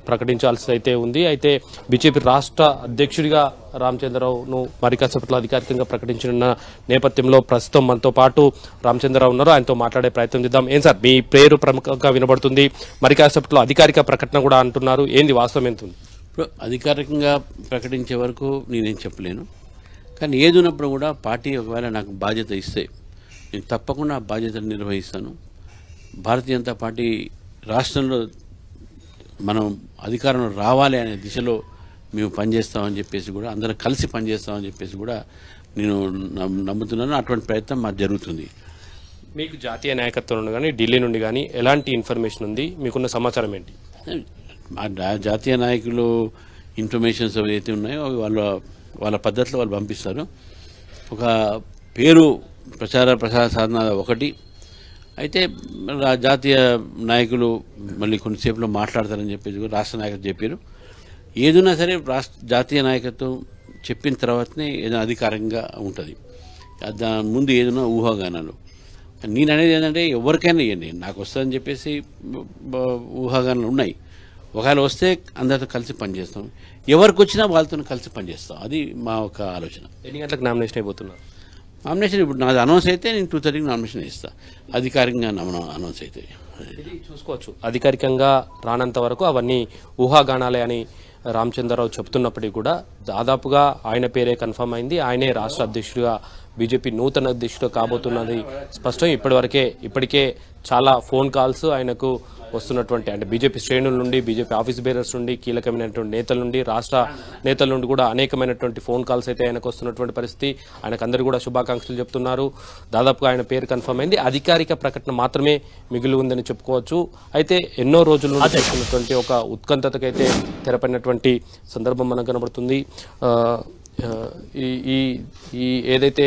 ప్రకటించాల్సి అయితే ఉంది. అయితే బీజేపీ రాష్ట్ర అధ్యక్షుడిగా రామచంద్రరావును మరి కాసేపట్లో అధికారికంగా ప్రకటించిన నేపథ్యంలో ప్రస్తుతం మనతో పాటు రామచంద్రరావు ఉన్నారు. ఆయనతో మాట్లాడే ప్రయత్నం చేద్దాం. ఏం సార్, మీ పేరు ప్రముఖంగా వినబడుతుంది, మరి కాసేపట్లో అధికారిక ప్రకటన కూడా అంటున్నారు, ఏంది వాస్తవం ఎంత ఉంది? ఇప్పుడు అధికారికంగా ప్రకటించే వరకు నేనేం చెప్పలేను, కానీ ఏదున్నప్పుడు కూడా పార్టీ ఒకవేళ నాకు బాధ్యత ఇస్తే నేను తప్పకుండా ఆ బాధ్యతను నిర్వహిస్తాను. భారతీయ జనతా పార్టీ రాష్ట్రంలో మనం అధికారంలో రావాలి అనే దిశలో మేము పనిచేస్తామని చెప్పేసి కూడా, అందరం కలిసి పనిచేస్తామని చెప్పేసి కూడా నేను నమ్ముతున్నాను. అటువంటి ప్రయత్నం మాకు జరుగుతుంది. మీకు జాతీయ నాయకత్వం నుండి కానీ ఢిల్లీ నుండి కానీ ఎలాంటి ఇన్ఫర్మేషన్ ఉంది, మీకున్న సమాచారం ఏంటి? మా జాతీయ నాయకులు ఇన్ఫర్మేషన్స్ ఏవైతే ఉన్నాయో అవి వాళ్ళ పద్ధతిలో వాళ్ళు పంపిస్తారు. ఒక పేరు ప్రచార సాధన ఒకటి అయితే, జాతీయ నాయకులు మళ్ళీ కొంతసేపులో మాట్లాడతారని చెప్పేసి కూడా రాష్ట్ర నాయకత్వం చెప్పారు. ఏదైనా సరే జాతీయ నాయకత్వం చెప్పిన తర్వాతనే ఏదైనా అధికారికంగా ఉంటుంది. దాని ముందు ఏదైనా ఊహాగానాలు. నేను అనేది ఏంటంటే ఎవరికైనా ఇవ్వండి, నాకు వస్తుందని చెప్పేసి ఊహాగానాలు ఉన్నాయి. ఒకవేళ వస్తే అందరితో కలిసి పనిచేస్తాం, ఎవరికి వచ్చినా వాళ్ళతో కలిసి పనిచేస్తాం. అది మా ఒక ఆలోచన. ఎన్ని గంటలకు నామినేషన్ అయిపోతున్నారు? నామినేషన్ ఇప్పుడు నాది అనౌన్స్ అయితే నేను 2:30కి నామినేషన్ ఇస్తాను. అధికారికంగా అనౌన్స్ అయితే ఇది చూసుకోవచ్చు. అధికారికంగా రానంత వరకు అవన్నీ ఊహాగానాలే అని రామచంద్రరావు చెప్తున్నప్పటికీ కూడా దాదాపుగా ఆయన పేరే కన్ఫర్మ్ అయింది. ఆయనే రాష్ట్ర అధ్యక్షుడిగా, బీజేపీ నూతన అధ్యక్షుడు కాబోతున్నది స్పష్టం. ఇప్పటికే చాలా ఫోన్ కాల్స్ ఆయనకు వస్తున్నటువంటి, అంటే బీజేపీ శ్రేణుల నుండి, బీజేపీ ఆఫీస్ బేరర్స్ నుండి, కీలకమైనటువంటి నేతల నుండి, రాష్ట్ర నేతల నుండి కూడా అనేకమైనటువంటి ఫోన్ కాల్స్ అయితే ఆయనకు వస్తున్నటువంటి పరిస్థితి. ఆయనకు అందరూ కూడా శుభాకాంక్షలు చెప్తున్నారు. దాదాపుగా ఆయన పేరు కన్ఫర్మ్ అయింది. అధికారిక ప్రకటన మాత్రమే మిగిలి ఉందని చెప్పుకోవచ్చు. అయితే ఎన్నో రోజుల నుండి చేస్తున్నటువంటి ఒక ఉత్కంఠతకైతే తెరపడినటువంటి సందర్భం మనకు కనబడుతుంది. ఈ ఏదైతే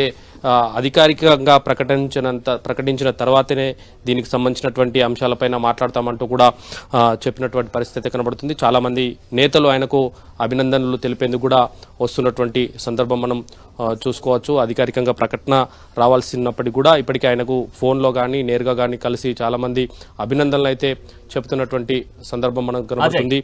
అధికారికంగా ప్రకటించిన తర్వాతనే దీనికి సంబంధించినటువంటి అంశాలపైన మాట్లాడతామంటూ కూడా చెప్పినటువంటి పరిస్థితి కనబడుతుంది. చాలామంది నేతలు ఆయనకు అభినందనలు తెలిపేందుకు కూడా వస్తున్నటువంటి సందర్భం మనం చూసుకోవచ్చు. అధికారికంగా ప్రకటన రావాల్సినప్పటికీ కూడా ఇప్పటికీ ఆయనకు ఫోన్లో కానీ నేరుగా కానీ కలిసి చాలామంది అభినందనలు అయితే చెబుతున్నటువంటి సందర్భం మనకు కనబడుతుంది.